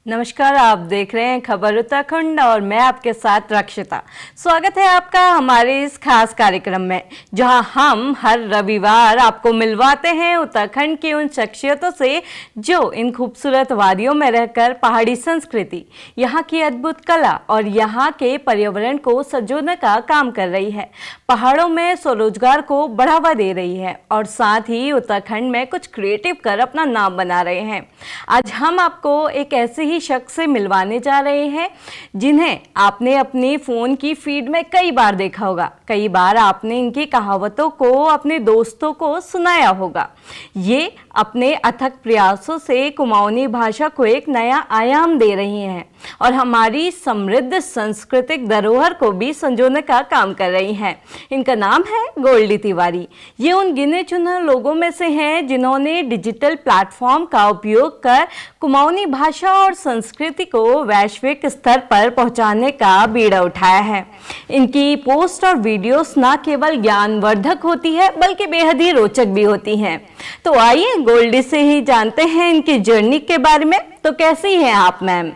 नमस्कार, आप देख रहे हैं खबर उत्तराखंड और मैं आपके साथ रक्षिता। स्वागत है आपका हमारे इस खास कार्यक्रम में, जहां हम हर रविवार आपको मिलवाते हैं उत्तराखंड की उन शख्सियतों से जो इन खूबसूरत वादियों में रहकर पहाड़ी संस्कृति, यहां की अद्भुत कला और यहां के पर्यावरण को संजोने का काम कर रही है, पहाड़ों में स्वरोजगार को बढ़ावा दे रही है और साथ ही उत्तराखंड में कुछ क्रिएटिव कर अपना नाम बना रहे हैं। आज हम आपको एक ऐसे ही शख्स से मिलवाने जा रहे हैं जिन्हें आपने अपनी फ़ोन की फीड में कई बार देखा होगा, कई बार आपने इनकी कहावतों को अपने दोस्तों को सुनाया होगा। ये अपने अथक प्रयासों से कुमाऊनी भाषा को एक नया आयाम दे रही हैं और हमारी समृद्ध सांस्कृतिक धरोहर को भी संजोने का काम कर रही हैं। इनका नाम है गोल्डी तिवारी। ये उन गिने चुने लोगों में से हैं जिन्होंने डिजिटल प्लेटफॉर्म का उपयोग कर कुमाऊनी भाषा और संस्कृति को वैश्विक स्तर पर पहुंचाने का बीड़ा उठाया है। इनकी पोस्ट और वीडियोस न केवल ज्ञानवर्धक होती है बल्कि बेहद ही रोचक भी होती हैं। तो आइए गोल्डी से ही जानते हैं इनकी जर्नी के बारे में। तो कैसी हैं आप मैम?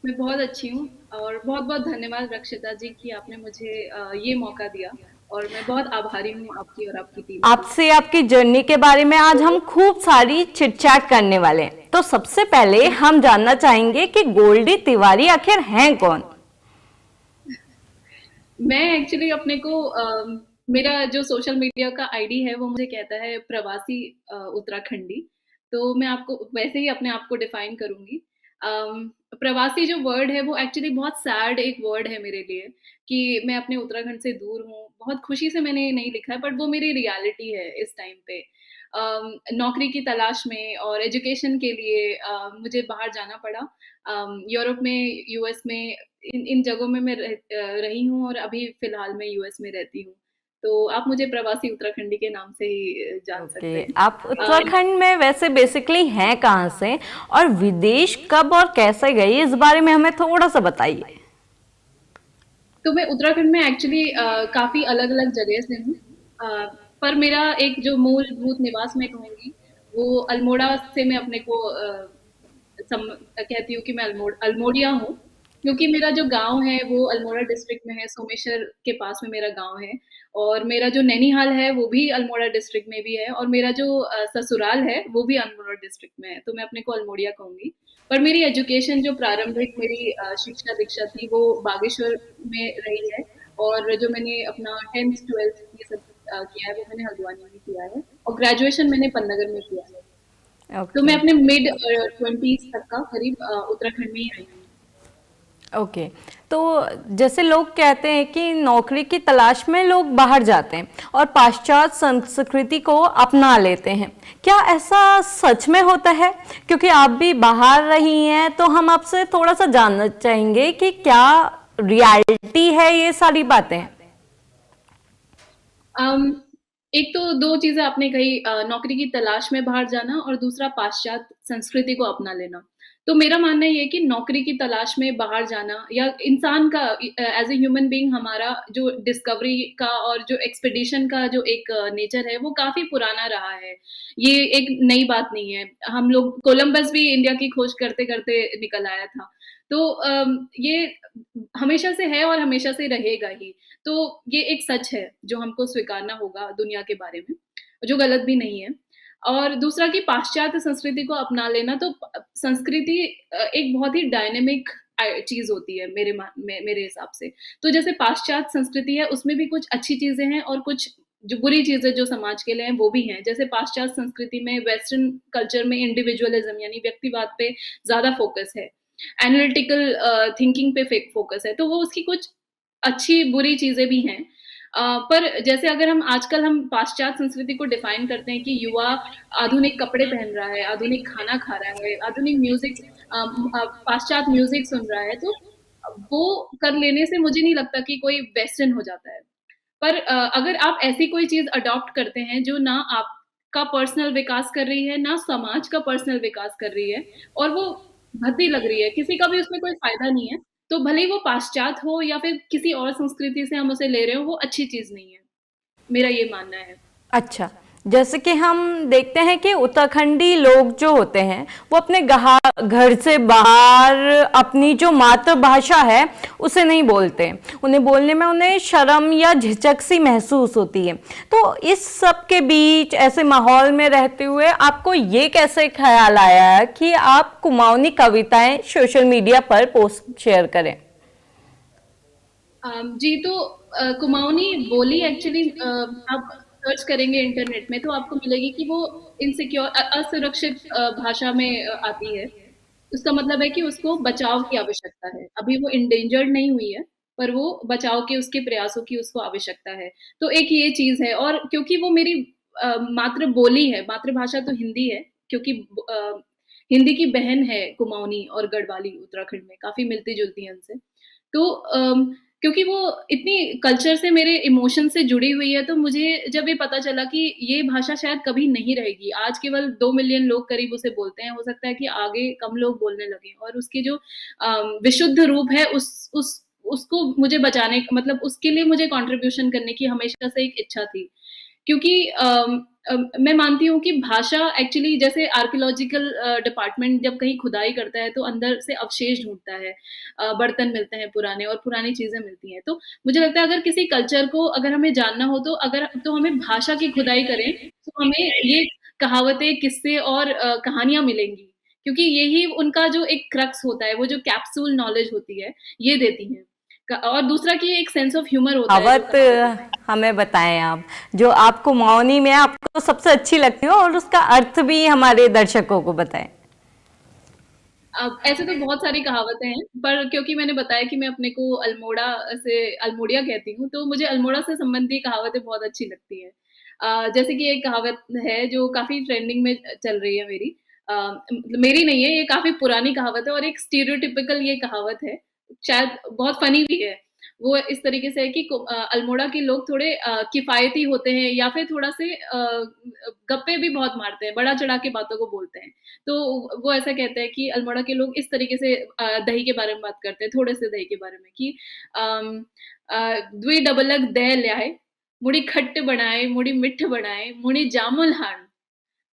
मैं बहुत अच्छी हूँ और बहुत-बहुत धन्यवाद रक्षिता जी कि आपने मुझे ये मौका दिया और मैं बहुत आभारी हूँ आपकी और आपकी टीम की। आपसे आपकी जर्नी के बारे में आज हम खूब सारी चिटचैट करने वाले हैं। तो सबसे पहले हम जानना चाहेंगे कि गोल्डी तिवारी आखिर हैं कौन? मैं एक्चुअली अपने को मेरा जो सोशल मीडिया का आईडी है वो मुझे कहता है प्रवासी उत्तराखंडी। तो मैं आपको वैसे ही अपने आप को डिफाइन करूँगी। प्रवासी जो वर्ड है वो एक्चुअली बहुत सैड एक वर्ड है मेरे लिए कि मैं अपने उत्तराखंड से दूर हूँ। बहुत खुशी से मैंने ये नहीं लिखा है बट वो मेरी रियलिटी है इस टाइम पे। नौकरी की तलाश में और एजुकेशन के लिए मुझे बाहर जाना पड़ा। यूरोप में, यूएस में इन इन जगहों में मैं रही हूँ और अभी फ़िलहाल मैं यूएस में रहती हूँ। तो आप मुझे प्रवासी उत्तराखंडी के नाम से ही जान सकते ओके, हैं। आप उत्तराखंड में वैसे बेसिकली हैं कहाँ से और विदेश कब और कैसे गई, इस बारे में हमें थोड़ा सा बताइए। तो मैं उत्तराखंड में एक्चुअली काफ़ी अलग-अलग जगह से हूँ। अ, पर मेरा एक जो मूलभूत निवास मैं कहूँगी, वो अल्मोड़ा से मैं अपने को कहती हूँ कि मैं अल्मोड़िया हूँ, क्योंकि मेरा जो गाँव है वो अल्मोड़ा डिस्ट्रिक्ट में है, सोमेश्वर के पास में मेरा गाँव है और मेरा जो नैनीहाल है वो भी अल्मोड़ा डिस्ट्रिक्ट में भी है और मेरा जो ससुराल है वो भी अल्मोड़ा डिस्ट्रिक्ट में है, तो मैं अपने को अल्मोड़िया कहूँगी। पर मेरी एजुकेशन जो प्रारंभिक मेरी शिक्षा दीक्षा थी वो बागेश्वर में रही है और जो मैंने अपना 10th 12th ये सब किया है वो मैंने हल्द्वानी में किया है और ग्रेजुएशन मैंने पन्नागर में किया है। तो मैं ओके। अपने मिड 20s तक का करीब उत्तराखंड में ही रही हूँ। ओके, तो जैसे लोग कहते हैं कि नौकरी की तलाश में लोग बाहर जाते हैं और पाश्चात्य संस्कृति को अपना लेते हैं, क्या ऐसा सच में होता है? क्योंकि आप भी बाहर रही हैं तो हम आपसे थोड़ा सा जानना चाहेंगे कि क्या रियलिटी है ये सारी बातें? अम, एक तो दो चीजें आपने कही, नौकरी की तलाश में बाहर जाना और दूसरा पाश्चात्य संस्कृति को अपना लेना। तो मेरा मानना ये है कि नौकरी की तलाश में बाहर जाना या इंसान का एज ए ह्यूमन बीइंग हमारा जो डिस्कवरी का और जो एक्सपेडिशन का जो एक नेचर है वो काफी पुराना रहा है। ये एक नई बात नहीं है। हम लोग कोलंबस भी इंडिया की खोज करते करते निकल आया था। तो ये हमेशा से है और हमेशा से रहेगा ही। तो ये एक सच है जो हमको स्वीकारना होगा दुनिया के बारे में, जो गलत भी नहीं है। और दूसरा कि पाश्चात्य संस्कृति को अपना लेना, तो संस्कृति एक बहुत ही डायनेमिक चीज़ होती है मेरे हिसाब से। तो जैसे पाश्चात्य संस्कृति है उसमें भी कुछ अच्छी चीज़ें हैं और कुछ जो बुरी चीज़ें जो समाज के लिए हैं वो भी हैं। जैसे पाश्चात्य संस्कृति में वेस्टर्न कल्चर में इंडिविजुअलिज़्म यानी व्यक्तिवाद पे ज़्यादा फ़ोकस है। एनालिटिकल थिंकिंग पे फ़ोकस है। तो वो उसकी कुछ अच्छी बुरी चीज़ें भी हैं। पर जैसे अगर हम पाश्चात्य संस्कृति को डिफाइन करते हैं कि युवा आधुनिक कपड़े पहन रहा है, आधुनिक खाना खा रहा है, आधुनिक म्यूज़िक पाश्चात्य म्यूज़िक सुन रहा है, तो वो कर लेने से मुझे नहीं लगता कि कोई वेस्टर्न हो जाता है। पर अगर आप ऐसी कोई चीज़ अडॉप्ट करते हैं जो ना आपका पर्सनल विकास कर रही है, ना समाज का पर्सनल विकास कर रही है और वो भद्दी लग रही है, किसी का भी उसमें कोई फ़ायदा नहीं है, तो भले ही वो पाश्चात्य हो या फिर किसी और संस्कृति से हम उसे ले रहे हो, वो अच्छी चीज़ नहीं है। मेरा ये मानना है। अच्छा, जैसे कि हम देखते हैं कि उत्तराखंडी लोग जो होते हैं वो अपने घर से बाहर अपनी जो मातृभाषा है उसे नहीं बोलते, उन्हें बोलने में उन्हें शर्म या झिझक सी महसूस होती है। तो इस सब के बीच ऐसे माहौल में रहते हुए आपको ये कैसे ख्याल आया कि आप कुमाऊनी कविताएं सोशल मीडिया पर पोस्ट शेयर करें? जी, तो कुमाऊनी बोली एक्चुअली आप सर्च करेंगे इंटरनेट में तो आपको मिलेगी कि वो असुरक्षित भाषा में आती है। उसका मतलब है कि उसको बचाव की आवश्यकता है। अभी वो एंडेंजर्ड नहीं हुई है, पर वो बचाव के उसके प्रयासों की उसको आवश्यकता है। तो एक ये चीज़ है और क्योंकि वो मेरी मातृ बोली है, मातृभाषा तो हिंदी है क्योंकि हिंदी की बहन है कुमाऊनी और गढ़वाली उत्तराखंड में, काफ़ी मिलती-जुलती है उनसे। तो क्योंकि वो इतनी कल्चर से मेरे इमोशन से जुड़ी हुई है तो मुझे जब ये पता चला कि ये भाषा शायद कभी नहीं रहेगी, आज केवल 2 मिलियन लोग करीब उसे बोलते हैं, हो सकता है कि आगे कम लोग बोलने लगें और उसकी जो विशुद्ध रूप है उस उसको मुझे बचाने मतलब उसके लिए मुझे कंट्रीब्यूशन करने की हमेशा से एक इच्छा थी। क्योंकि मैं मानती हूँ कि भाषा एक्चुअली जैसे आर्कियोलॉजिकल डिपार्टमेंट जब कहीं खुदाई करता है तो अंदर से अवशेष ढूंढता है, बर्तन मिलते हैं पुराने और पुरानी चीजें मिलती हैं। तो मुझे लगता है अगर किसी कल्चर को अगर हमें जानना हो तो हमें भाषा की खुदाई करें तो हमें ये कहावतें किस्से और कहानियां मिलेंगी क्योंकि यही उनका जो एक क्रक्स होता है, वो जो कैप्सूल नॉलेज होती है ये देती हैं। और दूसरा कि एक सेंस ऑफ ह्यूमर होता है जो कहावत हमें बताएं आप, जो आपको कुमाऊनी में आपको सबसे अच्छी लगती हो और उसका अर्थ भी हमारे दर्शकों को बताएं। अब ऐसे तो बहुत सारी कहावतें हैं, पर क्योंकि मैंने बताया कि मैं अपने को अल्मोड़ा से अल्मोड़िया कहती हूँ, तो मुझे अल्मोड़ा से संबंधी कहावतें बहुत अच्छी लगती हैं। जैसे कि एक कहावत है जो काफ़ी ट्रेंडिंग में चल रही है मेरी। मेरी नहीं है, ये काफ़ी पुरानी कहावत है और एक स्टीरियोटिपिकल ये कहावत है, शायद बहुत फ़नी भी है। वो इस तरीके से है कि अल्मोड़ा के लोग थोड़े किफ़ायती होते हैं या फिर थोड़ा-से गप्पे भी बहुत मारते हैं, बढ़ा-चढ़ा के बातों को बोलते हैं। तो वो ऐसा कहते हैं कि अल्मोड़ा के लोग इस तरीके से दही के बारे में बात करते हैं, थोड़े से दही के बारे में कि द्वी डबलक दह ल्याए, मुड़ी खट्ट बनाए, मुड़ी मिठ बनाए, मुड़ी जामुल हाण,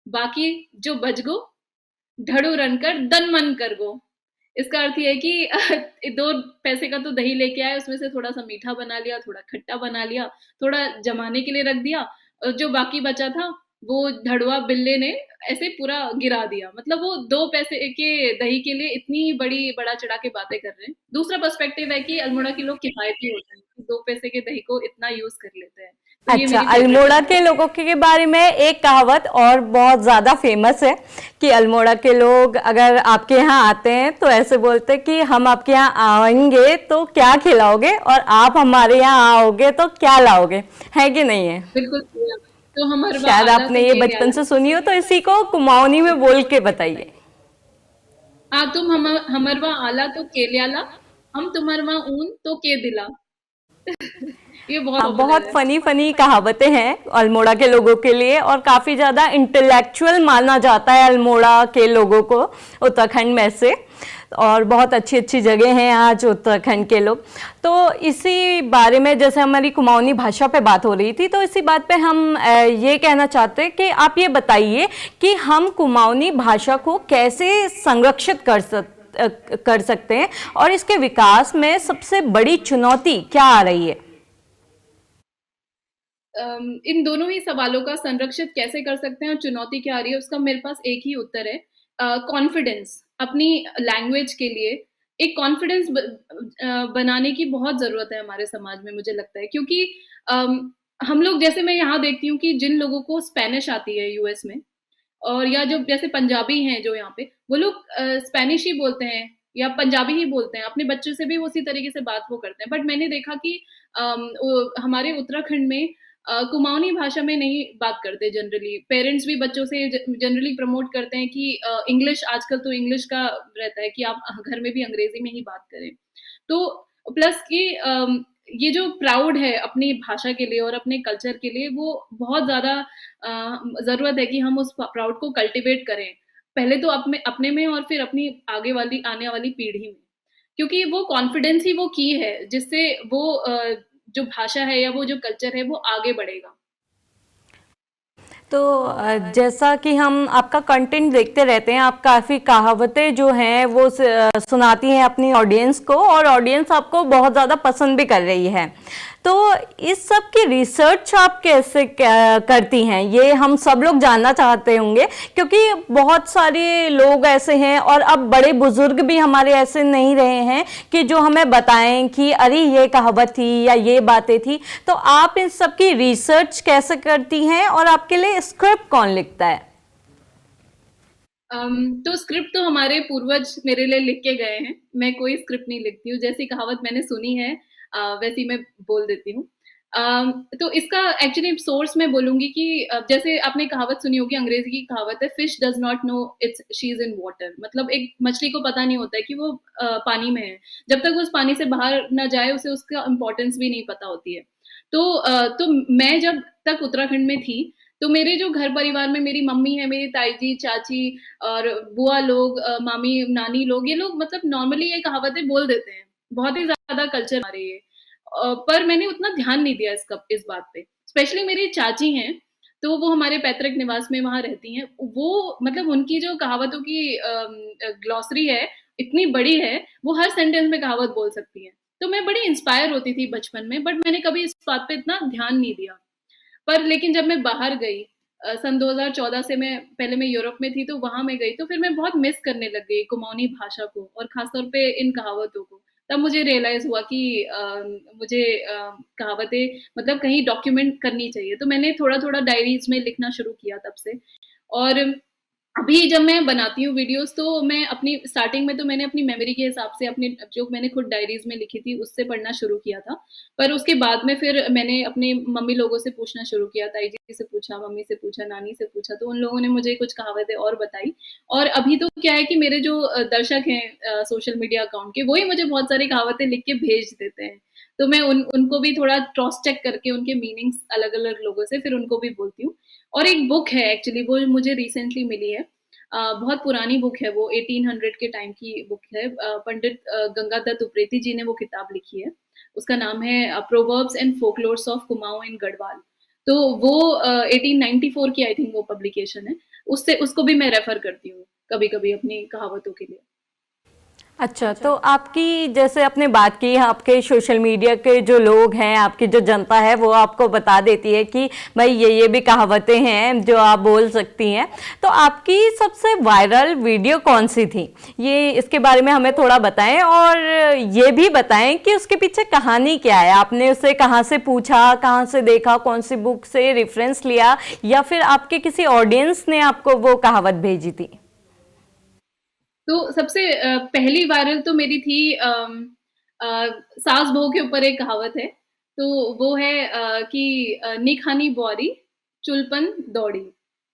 बाकी जो बच गो, ढड़ू रन कर दन मन कर गो। इसका अर्थ ये है कि 2 पैसे का तो दही लेके आए, उसमें से थोड़ा-सा मीठा बना लिया, थोड़ा खट्टा बना लिया, थोड़ा जमाने के लिए रख दिया और जो बाकी बचा था, वो ढड़ुआ बिल्ले ने ऐसे पूरा गिरा दिया। मतलब वो 2 पैसे के दही के लिए इतनी बड़ी बढ़ा-चढ़ा के बातें कर रहे हैं। दूसरा पर्सपेक्टिव है कि अल्मोड़ा के लोग किफ़ायती होते हैं, 2 पैसे के दही को इतना यूज़ कर लेते हैं। तो ये अच्छा, मेरी फेवरेट अल्मोड़ा के कहावत है। लोगों के बारे में एक कहावत और बहुत ज़्यादा फेमस है कि अल्मोड़ा के लोग अगर आपके यहाँ आते हैं तो ऐसे बोलते हैं कि हम आपके यहाँ आएंगे तो क्या खिलाओगे और आप हमारे यहाँ आओगे तो क्या लाओगे, है कि नहीं है? बिल्कुल सही है। तो हमरवा शायद आला आपने तो ये केले बचपन आला। से सुनी हो, तो इसी को कुमाऊनी में बोल के बताइए। तुम हमरवा आला तो केले आला, हम तुम्हरवा ऊन तो के दिला। ये बहुत हाँ, पॉपुलर बहुत है। फनी फनी कहावतें हैं अल्मोड़ा के लोगों के लिए और काफ़ी ज़्यादा इंटेलेक्चुअल माना जाता है अल्मोड़ा के लोगों को उत्तराखंड में से। और बहुत अच्छी अच्छी जगह हैं आज उत्तराखंड के लोग। तो इसी बारे में, जैसे हमारी कुमाऊनी भाषा पे बात हो रही थी, तो इसी बात पे हम ये कहना चाहते हैं कि आप ये बताइए कि हम कुमाऊनी भाषा को कैसे संरक्षित कर सकते हैं और इसके विकास में सबसे बड़ी चुनौती क्या आ रही है? इन दोनों ही सवालों का संरक्षित कैसे कर सकते हैं और चुनौती क्या आ रही है उसका मेरे पास एक ही उत्तर है। कॉन्फिडेंस अपनी लैंग्वेज के लिए एक कॉन्फिडेंस बनाने की बहुत ज़रूरत है हमारे समाज में, मुझे लगता है क्योंकि हम लोग जैसे मैं यहाँ देखती हूँ कि जिन लोगों को स्पेनिश आती है यूएस में और या जो जैसे पंजाबी हैं जो यहाँ पे वो लोग स्पेनिश ही बोलते हैं या पंजाबी ही बोलते हैं, अपने बच्चों से भी उसी तरीके से बात वो करते हैं। बट मैंने देखा कि हमारे उत्तराखंड में कुमाऊनी भाषा में नहीं बात करते जनरली। पेरेंट्स भी बच्चों से जनरली प्रमोट करते हैं कि इंग्लिश, आजकल तो इंग्लिश का रहता है कि आप घर में भी अंग्रेजी में ही बात करें। तो प्लस कि ये जो प्राउड है अपनी भाषा के लिए और अपने कल्चर के लिए वो बहुत ज़्यादा ज़रूरत है कि हम उस प्राउड को कल्टीवेट करें। पहले तो अपने में और फिर अपनी आगे वाली आने वाली पीढ़ी में। क्योंकि वो कॉन्फिडेंस ही वो की है जिससे वो जो भाषा है या वो जो कल्चर है वो आगे बढ़ेगा। तो जैसा कि हम आपका कंटेंट देखते रहते हैं, आप काफ़ी कहावतें जो हैं वो सुनाती हैं अपनी ऑडियंस को, और ऑडियंस आपको बहुत ज़्यादा पसंद भी कर रही है। तो इस सब की रिसर्च आप कैसे करती हैं, ये हम सब लोग जानना चाहते होंगे, क्योंकि बहुत सारे लोग ऐसे हैं और अब बड़े बुजुर्ग भी हमारे ऐसे नहीं रहे हैं कि जो हमें बताएं कि अरे ये कहावत थी या ये बातें थी। तो आप इन सब की रिसर्च कैसे करती हैं और आपके लिए स्क्रिप्ट कौन लिखता है? तो स्क्रिप्ट तो हमारे पूर्वज मेरे लिए लिख के गए हैं। मैं कोई स्क्रिप्ट नहीं लिखती हूँ, जैसी कहावत मैंने सुनी है वैसी मैं बोल देती हूँ। तो इसका एक्चुअली सोर्स मैं बोलूँगी कि जैसे आपने कहावत सुनी होगी, अंग्रेज़ी की कहावत है, fish does not know it's she is in water. मतलब एक मछली को पता नहीं होता है कि वो पानी में है। जब तक वो उस पानी से बाहर ना जाए, उसे उसका इम्पोर्टेंस भी नहीं पता होती है। तो मैं जब तक उत्तराखंड में थी, तो मेरे जो घर परिवार में मेरी मम्मी है, मेरी ताई जी, चाची और बुआ लोग, मामी, नानी लोग, ये लोग मतलब नॉर्मली ये कहावतें बोल देते हैं। बहुत ही ज़्यादा कल्चर हमारे ये। पर मैंने उतना ध्यान नहीं दिया इस बात पे। स्पेशली मेरी चाची हैं, तो वो हमारे पैतृक निवास में वहाँ रहती हैं। वो मतलब उनकी जो कहावतों की ग्लॉसरी है, इतनी बड़ी है, वो हर सेंटेंस में कहावत बोल सकती हैं। तो मैं बड़ी इंस्पायर होती थी बचपन में, बट मैंने कभी इस बात पे इतना ध्यान नहीं दिया। पर लेकिन जब मैं बाहर गई, सन 2014 से, मैं पहले मैं यूरोप में थी, तो वहाँ मैं गई, तो फिर मैं बहुत मिस करने लग गई कुमाऊनी भाषा को और ख़ास तौर पे इन कहावतों को। तब मुझे रियलाइज़ हुआ कि मुझे कहावतें मतलब कहीं डॉक्यूमेंट करनी चाहिए। तो मैंने थोड़ा-थोड़ा डायरीज़ में लिखना शुरू किया तब से। और अभी जब मैं बनाती हूँ वीडियोस, तो मैं अपनी स्टार्टिंग में तो मैंने अपनी मेमोरी के हिसाब से अपनी जो मैंने खुद डायरीज में लिखी थी उससे पढ़ना शुरू किया था। पर उसके बाद में फिर मैंने अपने मम्मी लोगों से पूछना शुरू किया, ताई जी से पूछा, मम्मी से पूछा, नानी से पूछा, तो उन लोगों ने मुझे कुछ कहावतें और बताई। और अभी तो क्या है कि मेरे जो दर्शक हैं सोशल मीडिया अकाउंट के, वही मुझे बहुत सारी कहावतें लिख के भेज देते हैं। तो मैं उनको भी थोड़ा क्रॉस चेक करके उनके मीनिंग्स अलग अलग लोगों से फिर उनको भी बोलती हूँ। और एक बुक है एक्चुअली, वो मुझे रिसेंटली मिली है। बहुत पुरानी बुक है वो, 1800 के टाइम की बुक है। पंडित गंगादत्त उप्रेती जी ने वो किताब लिखी है। उसका नाम है proverbs and folklores of Kumaon in Garhwal. तो वो 1894 की आई थिंक वो पब्लिकेशन है। उससे उसको भी मैं रेफर करती हूँ कभी कभी अपनी कहावतों के लिए। अच्छा, तो आपकी जैसे आपने बात की, आपके सोशल मीडिया के जो लोग हैं, आपकी जो जनता है, वो आपको बता देती है कि भाई ये भी कहावतें हैं जो आप बोल सकती हैं। तो आपकी सबसे वायरल वीडियो कौन सी थी, ये इसके बारे में हमें थोड़ा बताएं, और ये भी बताएं कि उसके पीछे कहानी क्या है। आपने उसे कहाँ से पूछा, कहाँ से देखा, कौन सी बुक से रेफरेंस लिया, या फिर आपके किसी ऑडियंस ने आपको वो कहावत भेजी थी? तो सबसे पहली वायरल तो मेरी थी सास बहू के ऊपर एक कहावत है। तो वो है कि निखानी बुआरी चुलपन दौड़ी।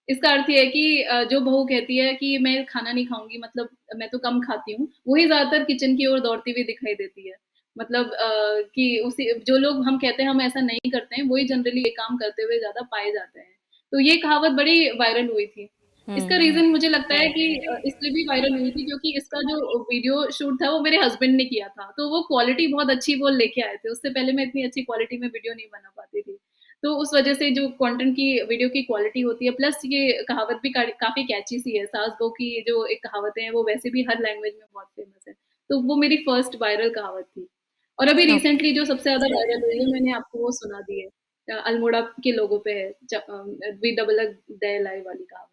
इसका अर्थ ये है कि जो बहू कहती है कि मैं खाना नहीं खाऊंगी, मतलब मैं तो कम खाती हूँ, वही ज्यादातर किचन की ओर दौड़ती हुई दिखाई देती है। मतलब कि उसी जो लोग हम कहते हैं हम ऐसा नहीं करते हैं, वही जनरली ये काम करते हुए ज्यादा पाए जाते हैं। तो ये कहावत बड़ी वायरल हुई थी। इसका रीज़न मुझे लगता है कि इसलिए भी वायरल हुई थी क्योंकि इसका जो वीडियो शूट था वो मेरे हस्बैंड ने किया था। तो वो क्वालिटी बहुत अच्छी वो लेके आए थे। उससे पहले मैं इतनी अच्छी क्वालिटी में वीडियो नहीं बना पाती थी। तो उस वज़ह से जो कंटेंट की वीडियो की क्वालिटी होती है, प्लस ये कहावत भी काफ़ी कैची सी है। सास-बहू की जो एक कहावतें हैं वो वैसे भी हर लैंग्वेज में बहुत फेमस है। तो वो मेरी फर्स्ट वायरल कहावत थी। और अभी रिसेंटली जो सबसे ज़्यादा वायरल हुई है, मैंने आपको वो सुना दी है। अल्मोड़ा के लोगों पे है, वी डबल अ दय लाई वाली कहावत।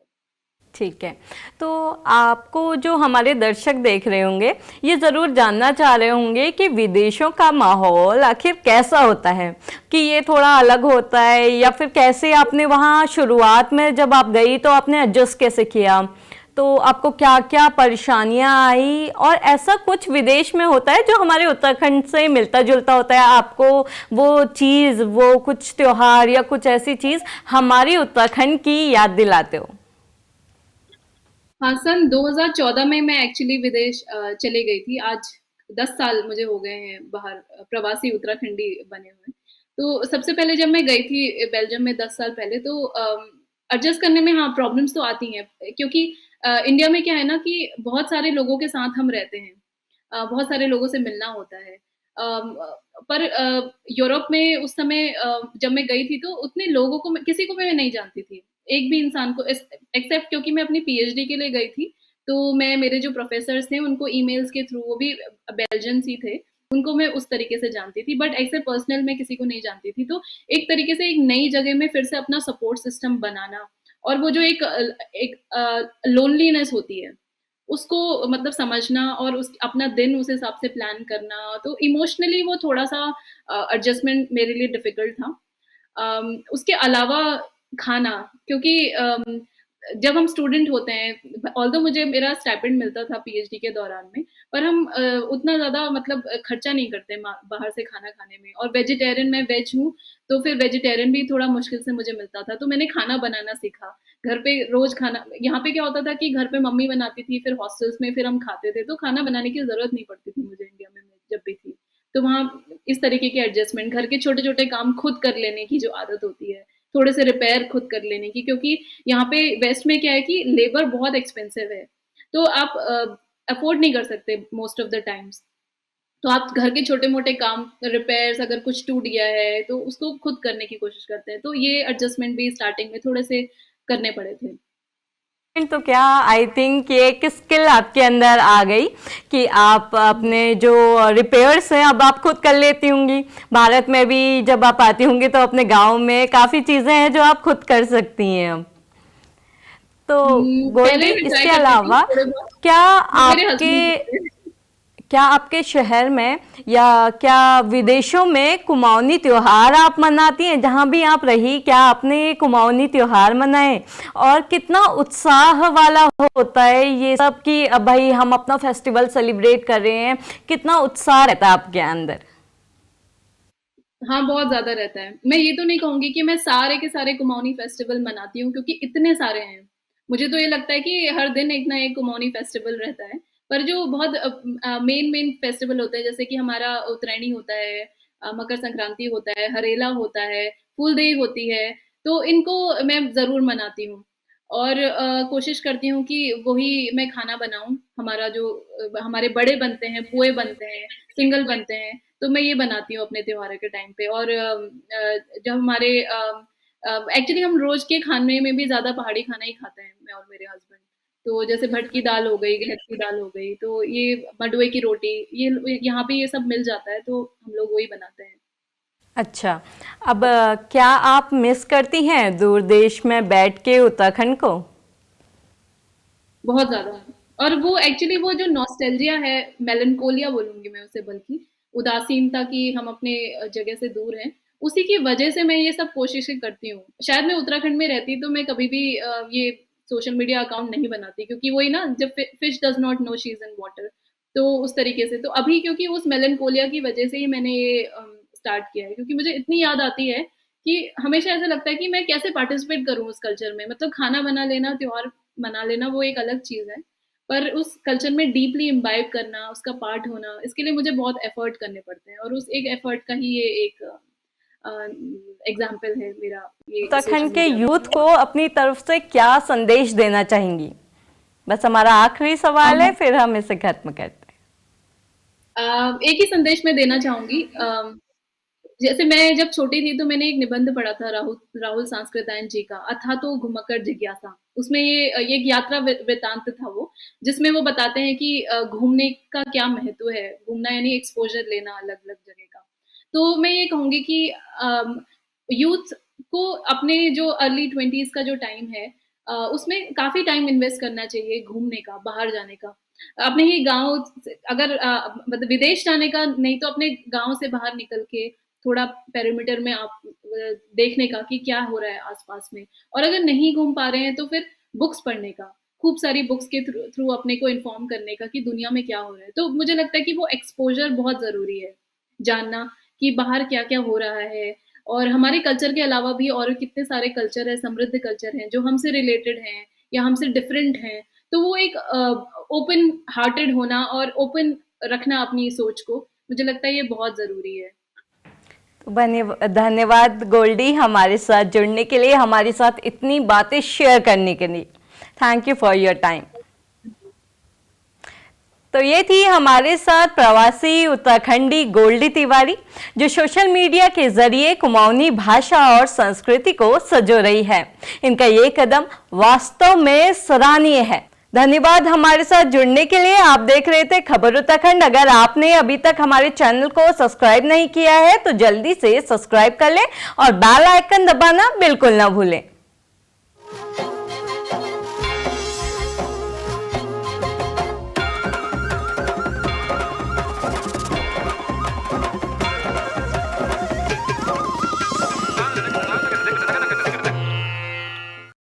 ठीक है। तो आपको जो हमारे दर्शक देख रहे होंगे, ये ज़रूर जानना चाह रहे होंगे कि विदेशों का माहौल आखिर कैसा होता है, कि ये थोड़ा अलग होता है, या फिर कैसे आपने वहाँ शुरुआत में जब आप गई तो आपने एडजस्ट कैसे किया, तो आपको क्या क्या परेशानियाँ आई, और ऐसा कुछ विदेश में होता है जो हमारे उत्तराखंड से मिलता जुलता होता है, आपको वो चीज़, वो कुछ त्योहार या कुछ ऐसी चीज़ हमारी उत्तराखंड की याद दिलाते हो? हाँ, सन 2014 में मैं एक्चुअली विदेश चली गई थी। आज 10 साल मुझे हो गए हैं बाहर, प्रवासी उत्तराखंडी बने हुए। तो सबसे पहले जब मैं गई थी बेल्जियम में 10 साल पहले, तो एडजस्ट करने में हाँ प्रॉब्लम्स तो आती हैं, क्योंकि इंडिया में क्या है ना कि बहुत सारे लोगों के साथ हम रहते हैं। बहुत सारे लोगों से मिलना होता है। पर यूरोप में उस समय जब मैं गई थी तो उतने लोगों को किसी को भी मैं नहीं जानती थी। एक भी इंसान को, एक्सेप्ट क्योंकि मैं अपनी पीएचडी के लिए गई थी, तो मैं, मेरे जो प्रोफेसर्स थे उनको ईमेल्स के थ्रू, वो भी बेल्जियंस ही थे, उनको मैं उस तरीके से जानती थी, बट ऐसे पर्सनल में किसी को नहीं जानती थी। तो एक तरीके से एक नई जगह में फिर से अपना सपोर्ट सिस्टम बनाना, और वो जो एक लोनलीनेस होती है उसको मतलब समझना, और उस अपना दिन उस हिसाब से प्लान करना, तो इमोशनली वो थोड़ा सा एडजस्टमेंट मेरे लिए डिफिकल्ट था। उसके अलावा खाना, क्योंकि जब हम स्टूडेंट होते हैं, ऑल्दो मुझे मेरा स्टाइपेंड मिलता था पीएचडी के दौरान में, पर हम उतना ज़्यादा मतलब खर्चा नहीं करते बाहर से खाना खाने में, और वेजिटेरियन, मैं वेज हूँ, तो फिर वेजिटेरियन भी थोड़ा मुश्किल से मुझे मिलता था, तो मैंने खाना बनाना सीखा। घर पे रोज खाना, यहाँ पे क्या होता था कि घर पे मम्मी बनाती थी, फिर हॉस्टल्स में फिर हम खाते थे, तो खाना बनाने की जरूरत नहीं पड़ती थी मुझे इंडिया में, जब भी थी। तो वहाँ इस तरीके के एडजस्टमेंट, घर के छोटे छोटे काम खुद कर लेने की जो आदत होती है, थोड़े से रिपेयर खुद कर लेने की, क्योंकि यहाँ पे वेस्ट में क्या है कि लेबर बहुत एक्सपेंसिव है, तो आप अफोर्ड नहीं कर सकते मोस्ट ऑफ द टाइम्स। तो आप घर के छोटे मोटे काम, रिपेयर्स, अगर कुछ टूट गया है तो उसको खुद करने की कोशिश करते हैं, तो ये एडजस्टमेंट भी स्टार्टिंग में थोड़े से करने पड़े थे। तो क्या आई थिंक ये एक स्किल आपके अंदर आ गई कि आप अपने जो रिपेयर्स हैं अब आप खुद कर लेती होंगी। भारत में भी जब आप आती होंगी तो अपने गांव में काफ़ी चीज़ें हैं जो आप खुद कर सकती हैं अब। तो पहले गोल्डी, मैं ट्राई इसके करती थी अलावा थोड़े बहुत, क्या वो मेरे आपके हस्बैंड करते हैं। क्या आपके शहर में या क्या विदेशों में कुमाऊनी त्योहार आप मनाती हैं? जहाँ भी आप रही, क्या आपने ये कुमाऊनी त्योहार मनाए? और कितना उत्साह वाला होता है ये सब कि अब भाई हम अपना फेस्टिवल सेलिब्रेट कर रहे हैं, कितना उत्साह रहता है आपके अंदर? हाँ, बहुत ज़्यादा रहता है। मैं ये तो नहीं कहूँगी कि मैं सारे के सारे कुमाऊनी फेस्टिवल मनाती हूँ, क्योंकि इतने सारे हैं। मुझे तो ये लगता है कि हर दिन एक ना एक कुमाऊनी फेस्टिवल रहता है। पर जो बहुत मेन फेस्टिवल होते हैं, जैसे कि हमारा उत्तरायणी होता है, मकर संक्रांति होता है, हरेला होता है, फूलदेई होती है, तो इनको मैं ज़रूर मनाती हूँ। और कोशिश करती हूँ कि वही मैं खाना बनाऊँ। हमारा जो हमारे बड़े बनते हैं, पुए बनते हैं, सिंगल बनते हैं, तो मैं ये बनाती हूँ अपने त्योहारों के टाइम पे। और जब हमारे एक्चुअली हम रोज के खाने में भी ज्यादा पहाड़ी खाना ही खाते हैं, मैं और मेरे हस्बैंड। तो जैसे भटकी दाल हो गई, घेट की दाल हो गई, तो ये मंडुए की रोटी, ये यहाँ पे ये सब मिल जाता है, तो हम लोग वही बनाते हैं। अच्छा, अब क्या आप मिस करती हैं दूर देश में बैठ के उत्तराखंड को? बहुत ज़्यादा। और वो एक्चुअली वो जो नॉस्टैल्जिया है, मेलनकोलिया बोलूँगी मैं उसे, बल्कि उदासीनता की हम अपने जगह से दूर हैं, उसी की वजह से मैं ये सब कोशिशें करती हूँ। शायद मैं उत्तराखंड में रहती तो मैं कभी भी ये सोशल मीडिया अकाउंट नहीं बनाती, क्योंकि वही ना, जब fish does not know she is in water, तो उस तरीके से। तो अभी क्योंकि उस मेलनकोलिया की वजह से ही मैंने ये स्टार्ट किया है, क्योंकि मुझे इतनी याद आती है कि हमेशा ऐसा लगता है कि मैं कैसे पार्टिसिपेट करूँ उस कल्चर में। मतलब खाना बना लेना, त्योहार मना लेना, वो एक अलग चीज़ है, पर उस कल्चर में डीपली इम्बाइब करना, उसका पार्ट होना, इसके लिए मुझे बहुत एफर्ट करने पड़ते हैं, और उस एक एफर्ट का ही ये एक एग्जाम्पल है मेरा, ये सोशल उत्तराखंड के मीडिया यूथ पे। को अपनी तरफ से क्या संदेश देना चाहेंगी? बस हमारा आखिरी सवाल है, फिर हम इसे खत्म करते एक ही संदेश मैं देना चाहूंगी। जैसे मैं जब छोटी थी तो मैंने एक निबंध पढ़ा था राहुल राहुल सांस्कृत्यायन जी का, अथा तो घुमक्कड़ जिज्ञासा। उसमें ये एक यात्रा वृतांत था वो, जिसमें वो बताते हैं कि घूमने का क्या महत्व है, घूमना यानी एक्सपोजर लेना अलग अलग जगह का। तो मैं ये कहूंगी कि यूथ को अपने जो अर्ली ट्वेंटीज का जो टाइम है, उसमें काफी टाइम इन्वेस्ट करना चाहिए घूमने का, बाहर जाने का। अपने ही गांव, अगर मतलब विदेश जाने का नहीं, तो अपने गांव से बाहर निकल के थोड़ा पेरीमीटर में आप देखने का कि क्या हो रहा है आसपास में। और अगर नहीं घूम पा रहे हैं तो फिर बुक्स पढ़ने का, खूब सारी बुक्स के थ्रू अपने को इन्फॉर्म करने का कि दुनिया में क्या हो रहा है। तो मुझे लगता है कि वो एक्सपोजर बहुत ज़रूरी है, जानना कि बाहर क्या क्या हो रहा है। और हमारे कल्चर के अलावा भी और कितने सारे कल्चर है, समृद्ध कल्चर हैं, जो हमसे रिलेटेड हैं या हमसे डिफरेंट हैं। तो वो एक ओपन हार्टेड होना और ओपन रखना अपनी सोच को, मुझे लगता है ये बहुत ज़रूरी है। हैं। धन्यवाद गोल्डी, हमारे साथ जुड़ने के लिए, हमारे साथ इतनी बातें शेयर करने के लिए। Thank you for your time. तो ये थी हमारे साथ प्रवासी उत्तराखंडी गोल्डी तिवारी, जो सोशल मीडिया के जरिए कुमाऊनी भाषा और संस्कृति को संजो रही है। इनका ये कदम वास्तव में सराहनीय है। धन्यवाद हमारे साथ जुड़ने के लिए। आप देख रहे थे खबर उत्तराखंड। अगर आपने अभी तक हमारे चैनल को सब्सक्राइब नहीं किया है तो जल्दी से सब्सक्राइब कर लें और बेल आइकन दबाना बिल्कुल ना भूलें।